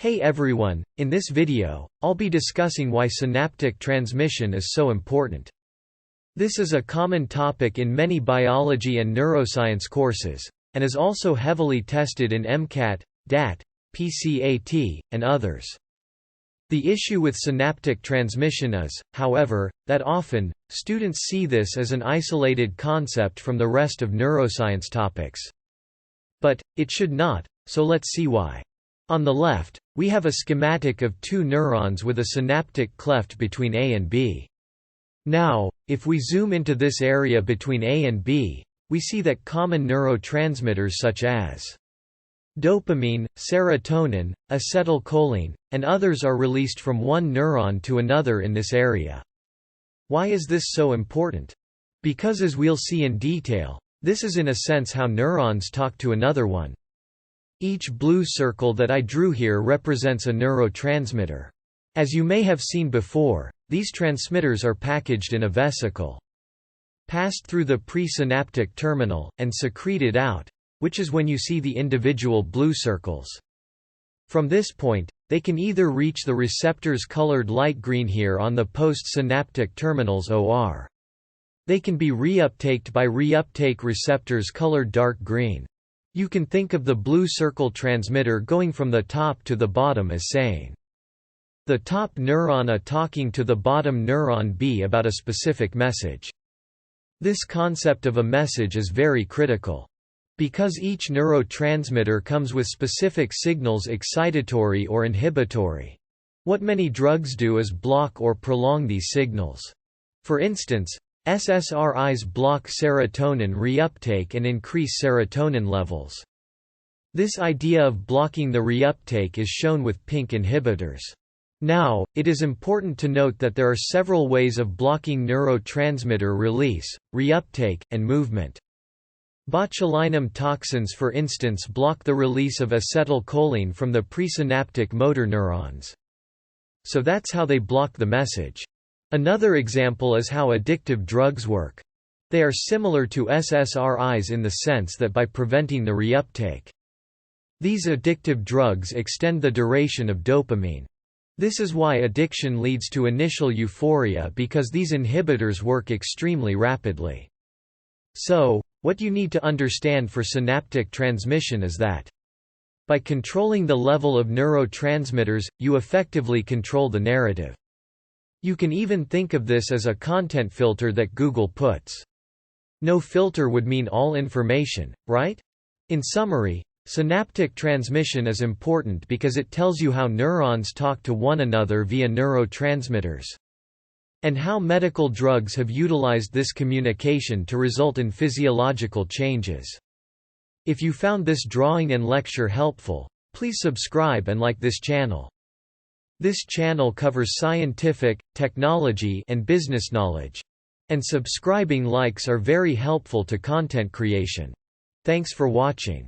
Hey everyone, in this video, I'll be discussing why synaptic transmission is so important. This is a common topic in many biology and neuroscience courses, and is also heavily tested in MCAT, DAT, PCAT, and others. The issue with synaptic transmission is, however, that often, students see this as an isolated concept from the rest of neuroscience topics. But, it should not, so let's see why. On the left, we have a schematic of two neurons with a synaptic cleft between A and B. Now, if we zoom into this area between A and B, we see that common neurotransmitters such as dopamine, serotonin, acetylcholine, and others are released from one neuron to another in this area. Why is this so important? Because as we'll see in detail, this is in a sense how neurons talk to another one. Each blue circle that I drew here represents a neurotransmitter. As you may have seen before, these transmitters are packaged in a vesicle, passed through the presynaptic terminal, and secreted out, which is when you see the individual blue circles. From this point, they can either reach the receptors colored light green here on the postsynaptic terminals or they can be reuptaked by reuptake receptors colored dark green. You can think of the blue circle transmitter going from the top to the bottom as saying, the top neuron A talking to the bottom neuron B about a specific message. This concept of a message is very critical. Because each neurotransmitter comes with specific signals excitatory or inhibitory. What many drugs do is block or prolong these signals. For instance, SSRIs block serotonin reuptake and increase serotonin levels. This idea of blocking the reuptake is shown with pink inhibitors. Now, it is important to note that there are several ways of blocking neurotransmitter release, reuptake, and movement. Botulinum toxins for instance block the release of acetylcholine from the presynaptic motor neurons. So that's how they block the message. Another example is how addictive drugs work. They are similar to SSRIs in the sense that by preventing the reuptake, these addictive drugs extend the duration of dopamine. This is why addiction leads to initial euphoria because these inhibitors work extremely rapidly. So, what you need to understand for synaptic transmission is that by controlling the level of neurotransmitters, you effectively control the narrative. You can even think of this as a content filter that Google puts. No filter would mean all information, right? In summary, synaptic transmission is important because it tells you how neurons talk to one another via neurotransmitters. And how medical drugs have utilized this communication to result in physiological changes. If you found this drawing and lecture helpful, please subscribe and like this channel. This channel covers scientific, technology, and business knowledge. And subscribing likes are very helpful to content creation. Thanks for watching.